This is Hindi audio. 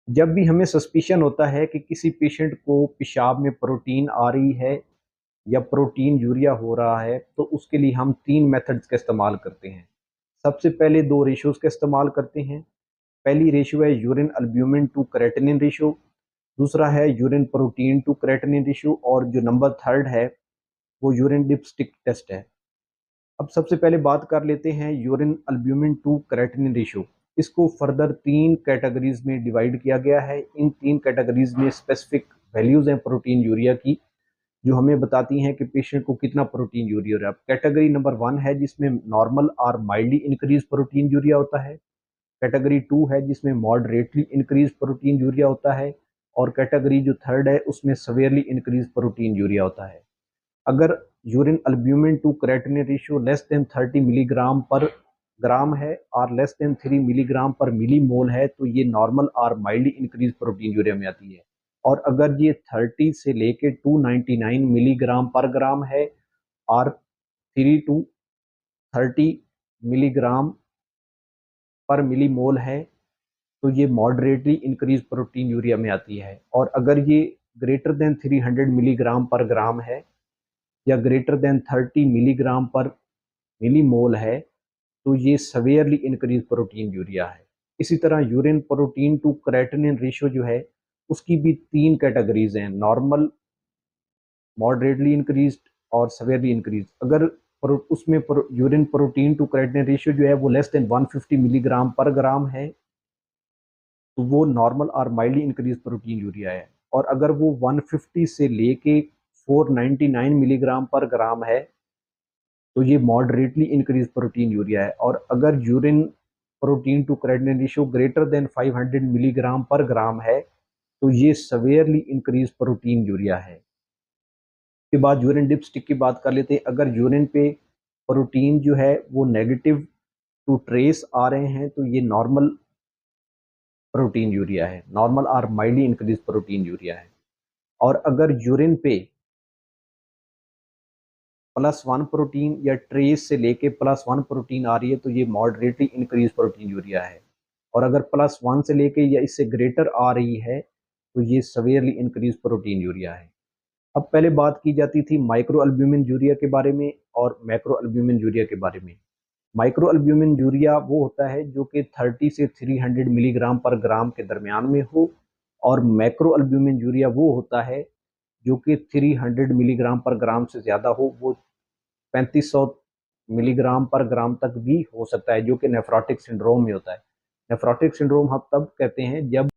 जब भी हमें सस्पिशन होता है कि किसी पेशेंट को पेशाब में प्रोटीन आ रही है या प्रोटीन यूरिया हो रहा है, तो उसके लिए हम 3 मेथड्स का इस्तेमाल करते हैं। सबसे पहले 2 रेशियोज़ का इस्तेमाल करते हैं। पहली रेशियो है urine albumin to creatinine ratio, दूसरा है urine protein to creatinine ratio और जो नंबर 3 है, वो यूरिन डिपस्टिक टेस्ट है। अब सबसे पहले बात कर लेते हैं urine albumin to creatinine ratio. इसको फर्दर 3 कैटेगरीज में डिवाइड किया गया है। इन 3 कैटेगरीज में स्पेसिफिक वैल्यूज़ हैं प्रोटीन यूरिया की, जो हमें बताती हैं कि पेशेंट को कितना प्रोटीन यूरिया हो रहा है। कैटेगरी नंबर 1 है जिसमें नॉर्मल और माइल्डली इंक्रीज प्रोटीन यूरिया होता है। कैटेगरी 2 है जिसमें मॉडरेटली इंक्रीज प्रोटीन यूरिया होता है। और कैटेगरी जो 3 है उसमें सवेयरली इंक्रीज प्रोटीन यूरिया होता है। अगर urine albumin to creatinine ratio less than 30 milligram per gram है और लेस देन 3 मिलीग्राम पर मिली मोल है, तो ये नॉर्मल और माइल्डली इंक्रीज प्रोटीन यूरिया में आती है। और अगर ये 30 से लेके 299 मिलीग्राम पर ग्राम है और 3 टू 30 मिलीग्राम पर मिली मोल है, तो ये मॉडरेटली इंक्रीज प्रोटीन यूरिया में आती है। और अगर ये greater than 300 milligram per gram है या ग्रेटर देन 30 मिलीग्राम पर मिली मोल है, तो ये सवेयरली इंक्रीज प्रोटीन यूरिया है। इसी तरह urine protein to creatinine ratio जो है, उसकी भी 3 कैटेगरीज हैं, नॉर्मल, मॉडरेटली इंक्रीज और सवेयरली इंक्रीज। अगर उसमें urine protein to creatinine ratio जो है वो less than 150 milligram per gram है, तो वो नॉर्मल और माइल्डली इंक्रीज प्रोटीन यूरिया है। और अगर वो 150 से लेके 499 मिलीग्राम पर ग्राम है, तो ये मॉडरेटली इंक्रीज प्रोटीन यूरिया है। और अगर urine protein to creatinine ratio greater than 500 milligram per gram है, तो ये सवेयरली इंक्रीज प्रोटीन यूरिया है। के बाद यूरिन डिपस्टिक की बात कर लेते हैं। अगर यूरिन पे प्रोटीन जो है वो नेगेटिव टू ट्रेस आ रहे हैं, तो ये नॉर्मल प्रोटीन यूरिया है, नॉर्मल और माइल्डली इंक्रीज प्रोटीन यूरिया है। और अगर यूरिन पे +1 प्रोटीन या ट्रेस से लेके +1 प्रोटीन आ रही है, तो ये मॉडरेटली इंक्रीज प्रोटीन यूरिया है। और अगर +1 से लेके या इससे ग्रेटर आ रही है, तो ये सवेयरली इंक्रीज प्रोटीन यूरिया है। अब पहले बात की जाती थी माइक्रो एल्ब्यूमिन यूरिया के बारे में और मैक्रो एल्ब्यूमिन यूरिया के बारे में। माइक्रो एल्ब्यूमिन यूरिया वो होता है जो कि 30 से 300 मिलीग्राम पर ग्राम के दरमियान में हो, और मैक्रो एल्ब्यूमिन यूरिया वो होता है जो कि 300 मिलीग्राम पर ग्राम से ज़्यादा हो। वो 3500 मिलीग्राम पर ग्राम तक भी हो सकता है, जो कि नेफ्रोटिक सिंड्रोम में होता है। नेफ्रोटिक सिंड्रोम हम तब कहते हैं जब